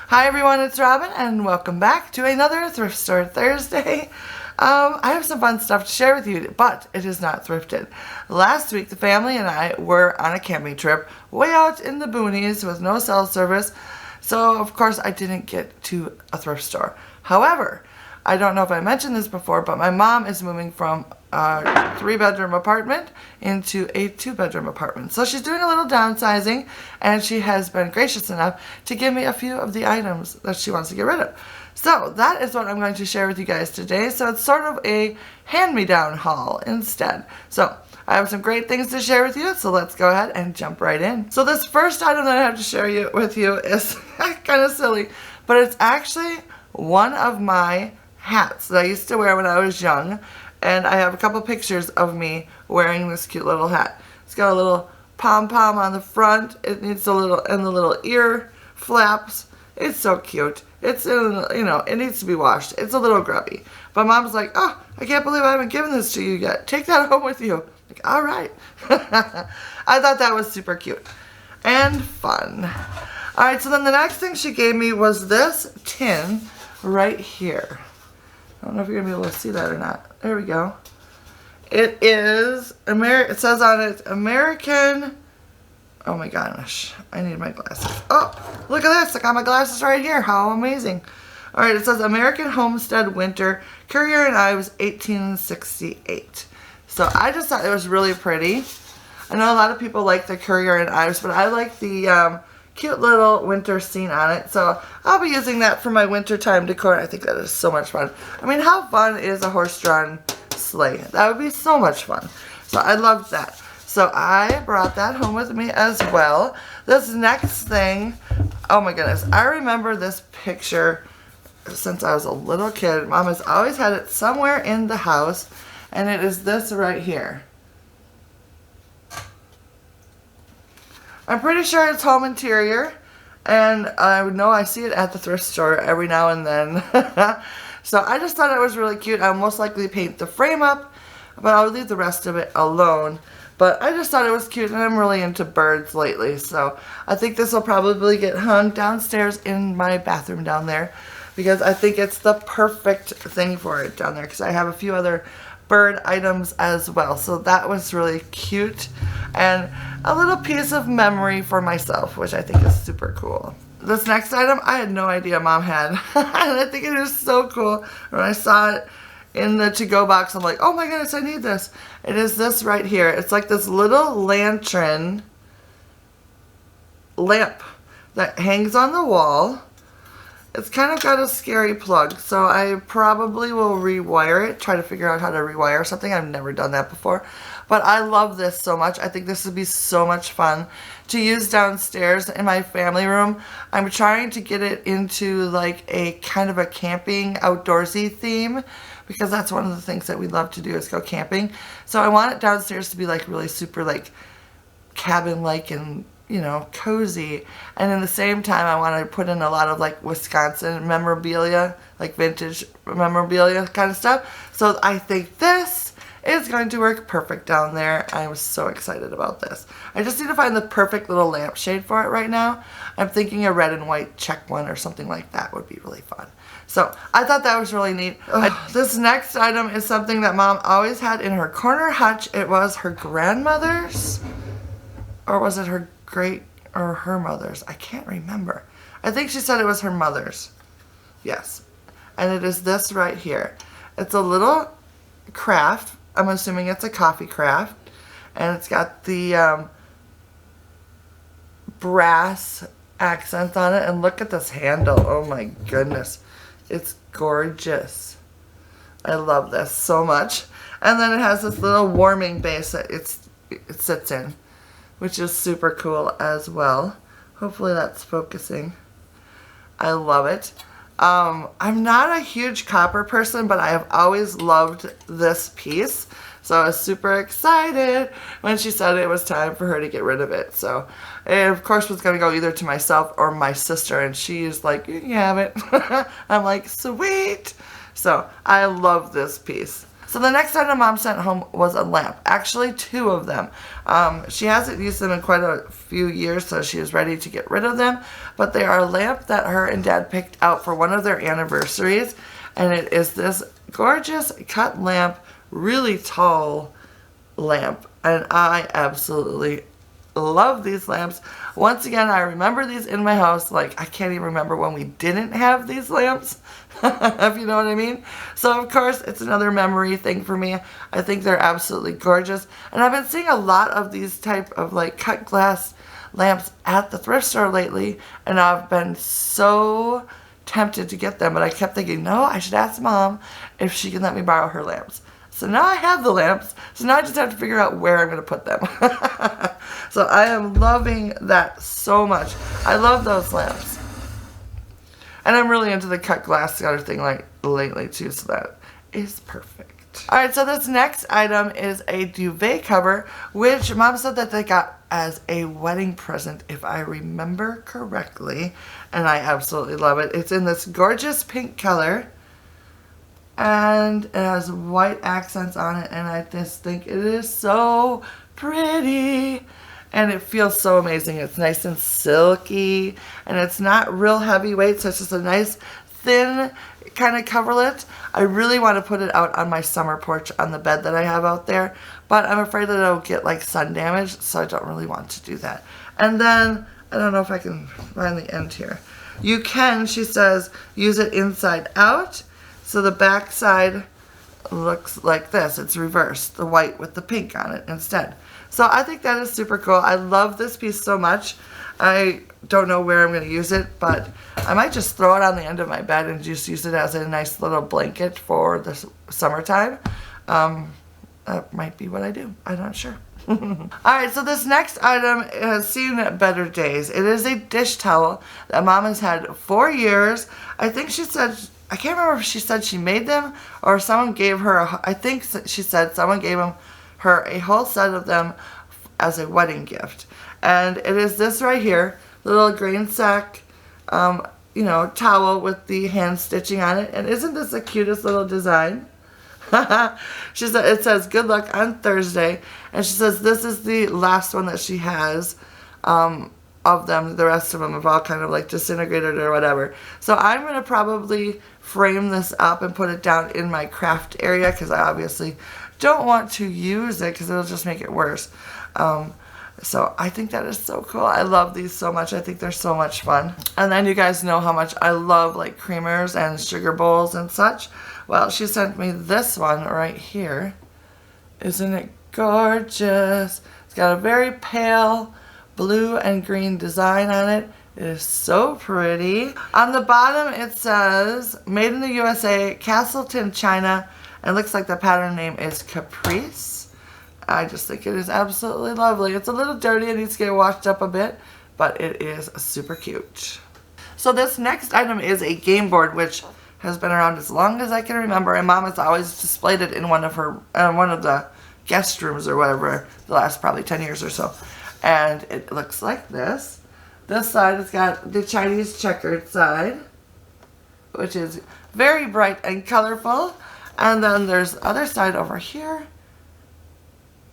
Hi everyone, it's Robin and welcome back to another Thrift Store Thursday. I have some fun stuff to share with you, but it is not thrifted. Last week the family and I were on a camping trip way out in the boonies with no cell service, so of course I didn't get to a thrift store. However, I don't know if I mentioned this before, but my mom is moving from a 3-bedroom apartment into a 2-bedroom apartment. So she's doing a little downsizing, and she has been gracious enough to give me a few of the items that she wants to get rid of. So that is what I'm going to share with you guys today. So it's sort of a hand-me-down haul instead. So I have some great things to share with you, so let's go ahead and jump right in. So this first item that I have to share with you is kind of silly, but it's actually one of my hats that I used to wear when I was young, and I have a couple pictures of me wearing this cute little hat. It's got a little pom-pom on the front. It needs a little, and the little ear flaps. It's so cute. It's in, it needs to be washed. It's a little grubby. But Mom's like, oh, I can't believe I haven't given this to you yet. Take that home with you. Like, all right. I thought that was super cute and fun. All right, so then the next thing she gave me was this tin right here. I don't know if you're going to be able to see that or not. There we go. It is, it says on it, American, oh my gosh, I need my glasses. Oh, look at this, I got my glasses right here. How amazing. All right, it says American Homestead Winter, Currier and Ives, 1868. So I just thought it was really pretty. I know a lot of people like the Currier and Ives, but I like the cute little winter scene on it, so I'll be using that for my wintertime decor. I think that is so much fun. I mean, how fun is a horse-drawn sleigh? That would be so much fun. So I loved that. So I brought that home with me as well. This next thing, oh my goodness, I remember this picture since I was a little kid. Mom has always had it somewhere in the house, and it is this right here. I'm pretty sure it's home interior, and I know I see it at the thrift store every now and then. So I just thought it was really cute. I'll most likely paint the frame up, but I'll leave the rest of it alone. But I just thought it was cute, and I'm really into birds lately, so I think this will probably get hung downstairs in my bathroom down there, because I think it's the perfect thing for it down there, because I have a few other bird items as well. So that was really cute and a little piece of memory for myself, which I think is super cool. This next item I had no idea Mom had, and I think it is so cool. When I saw it in the to-go box, I'm like, oh my goodness, I need this. It is this right here. It's like this little lantern lamp that hangs on the wall. It's kind of got a scary plug, so I probably will rewire it, try to figure out how to rewire something. I've never done that before, but I love this so much. I think this would be so much fun to use downstairs in my family room. I'm trying to get it into like a kind of a camping outdoorsy theme, because that's one of the things that we love to do is go camping. So I want it downstairs to be like really super like cabin-like and cozy, and in the same time I want to put in a lot of like Wisconsin memorabilia, like vintage memorabilia kind of stuff. So I think this is going to work perfect down there. I was so excited about this. I just need to find the perfect little lampshade for it right now. I'm thinking a red and white check one or something like that would be really fun. So I thought that was really neat. This next item is something that Mom always had in her corner hutch. It was her grandmother's, or was it her great or her mother's? I can't remember. I think she said it was her mother's. Yes. And it is this right here. It's a little craft. I'm assuming it's a coffee craft. And it's got the brass accents on it. And look at this handle. Oh my goodness. It's gorgeous. I love this so much. And then it has this little warming base that it sits in, which is super cool as well. Hopefully that's focusing. I love it. I'm not a huge copper person, but I have always loved this piece. So I was super excited when she said it was time for her to get rid of it. So it of course was going to go either to myself or my sister, and she's like, you can have it. I'm like, sweet. So I love this piece. So the next item Mom sent home was a lamp. Actually, 2 of them. She hasn't used them in quite a few years, so she is ready to get rid of them. But they are a lamp that her and Dad picked out for one of their anniversaries. And it is this gorgeous cut lamp, really tall lamp. And I absolutely love these lamps. Once again, I remember these in my house. Like, I can't even remember when we didn't have these lamps, if you know what I mean. So, of course, it's another memory thing for me. I think they're absolutely gorgeous. And I've been seeing a lot of these type of, like, cut glass lamps at the thrift store lately. And I've been so tempted to get them. But I kept thinking, no, I should ask Mom if she can let me borrow her lamps. So now I have the lamps, so now I just have to figure out where I'm going to put them. So I am loving that so much. I love those lamps. And I'm really into the cut glass scatter thing like lately too, so that is perfect. Alright, so this next item is a duvet cover, which Mom said that they got as a wedding present, if I remember correctly. And I absolutely love it. It's in this gorgeous pink color. And it has white accents on it, and I just think it is so pretty. And it feels so amazing. It's nice and silky, and it's not real heavyweight, so it's just a nice thin kind of coverlet. I really want to put it out on my summer porch on the bed that I have out there, but I'm afraid that it'll get like sun damage, so I don't really want to do that. And then, I don't know if I can find the end here. You can, she says, use it inside out. So the back side looks like this. It's reversed, the white with the pink on it instead. So I think that is super cool. I love this piece so much. I don't know where I'm going to use it, but I might just throw it on the end of my bed and just use it as a nice little blanket for the summertime. That might be what I do. I'm not sure. Alright, so this next item has seen better days. It is a dish towel that Mom has had 4 years. I think she said, I can't remember if she said she made them or someone gave her, I think she said someone gave her a whole set of them as a wedding gift. And it is this right here, little grain sack, towel with the hand stitching on it. And isn't this the cutest little design? She said, it says, good luck on Thursday. And she says this is the last one that she has of them. The rest of them have all kind of like disintegrated or whatever. So I'm going to probably frame this up and put it down in my craft area because I obviously don't want to use it because it'll just make it worse. So I think that is so cool. I love these so much. I think they're so much fun. And then you guys know how much I love like creamers and sugar bowls and such. Well, she sent me this one right here. Isn't it gorgeous? It's got a very pale blue and green design on it. It is so pretty. On the bottom it says, made in the USA, Castleton, China. And it looks like the pattern name is Caprice. I just think it is absolutely lovely. It's a little dirty. It needs to get washed up a bit, but it is super cute. So this next item is a game board, which has been around as long as I can remember, and Mom has always displayed it in one of the guest rooms or whatever the last probably 10 years or so. And it looks like this. This side has got the Chinese checkered side, which is very bright and colorful. And then there's the other side over here,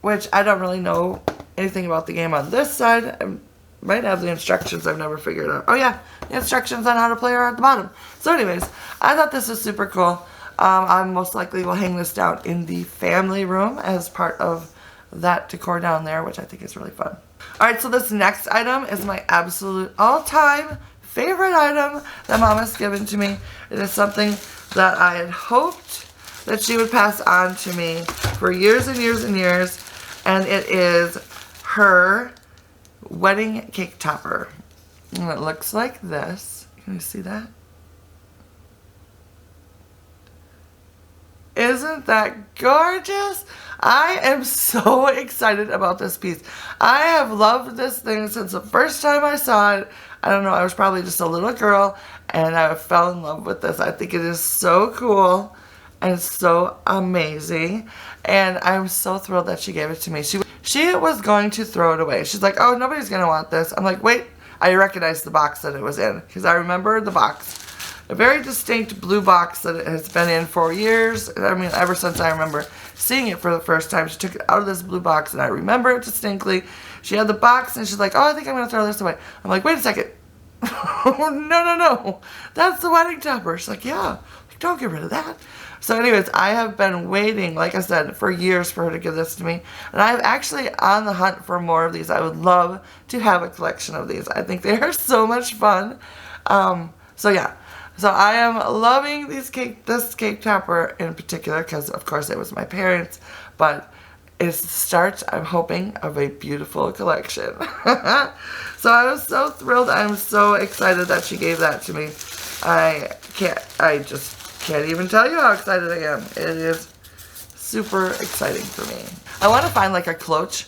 which I don't really know anything about the game on this side. I might have the instructions. I've never figured out. Oh yeah, the instructions on how to play are at the bottom. So anyways, I thought this was super cool. I most likely will hang this down in the family room as part of that decor down there, which I think is really fun. Alright, so this next item is my absolute all-time favorite item that Mom has given to me. It is something that I had hoped that she would pass on to me for years and years and years. And it is her wedding cake topper. And it looks like this. Can you see that? Isn't that gorgeous? I am so excited about this piece. I have loved this thing since the first time I saw it. I don't know, I was probably just a little girl and I fell in love with this. I think it is so cool and so amazing. And I'm so thrilled that she gave it to me. She was going to throw it away. She's like, oh, nobody's going to want this. I'm like, wait, I recognized the box that it was in because I remember the box. a very distinct blue box that it has been in for years. I mean, ever since I remember seeing it for the first time. She took it out of this blue box, and I remember it distinctly. She had the box, and she's like, oh, I think I'm going to throw this away. I'm like, wait a second. No. That's the wedding topper. She's like, yeah. Like, don't get rid of that. So anyways, I have been waiting, like I said, for years for her to give this to me. And I'm actually on the hunt for more of these. I would love to have a collection of these. I think they are so much fun. So yeah. So I am loving this cake topper in particular because, of course, it was my parents. But it's the start, I'm hoping, of a beautiful collection. So I was so thrilled. I'm so excited that she gave that to me. I just can't even tell you how excited I am. It is super exciting for me. I want to find like a cloche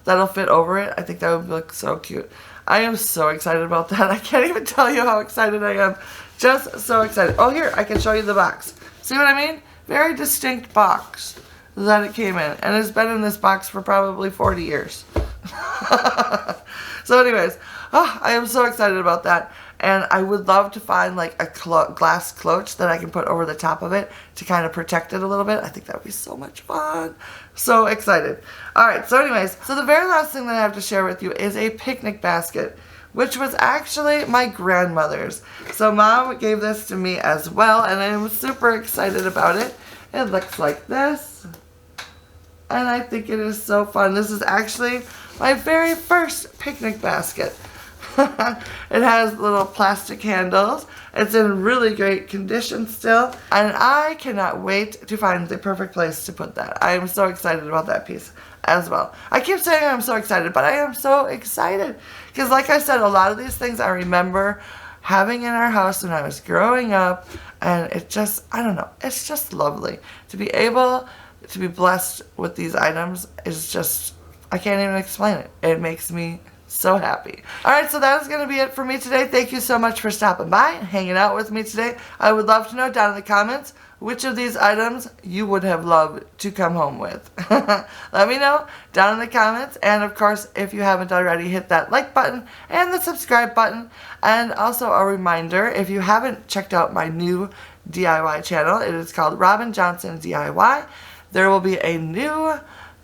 that'll fit over it. I think that would look so cute. I am so excited about that. I can't even tell you how excited I am. Just so excited. Oh, here, I can show you the box. See what I mean? Very distinct box that it came in. And it's been in this box for probably 40 years. So anyways, I am so excited about that. And I would love to find like a glass cloche that I can put over the top of it to kind of protect it a little bit. I think that would be so much fun. So excited. Alright, so anyways, so the very last thing that I have to share with you is a picnic basket, which was actually my grandmother's. So Mom gave this to me as well, and I'm super excited about it. It looks like this. And I think it is so fun. This is actually my very first picnic basket. It has little plastic handles. It's in really great condition still. And I cannot wait to find the perfect place to put that. I am so excited about that piece as well. I keep saying I'm so excited, but I am so excited. Because like I said, a lot of these things I remember having in our house when I was growing up. And it just, I don't know, it's just lovely. To be able to be blessed with these items is just, I can't even explain it. It makes me so happy. Alright, so that is going to be it for me today. Thank you so much for stopping by and hanging out with me today. I would love to know down in the comments which of these items you would have loved to come home with. Let me know down in the comments. And of course, if you haven't already, hit that like button and the subscribe button. And also a reminder, if you haven't checked out my new DIY channel, it is called Robin Johnson DIY. There will be a new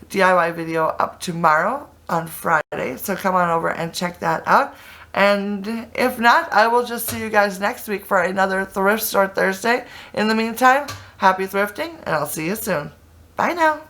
DIY video up tomorrow on Friday, so come on over and check that out. And if not, I will just see you guys next week for another Thrift Store Thursday. In the meantime, happy thrifting, and I'll see you soon. Bye now.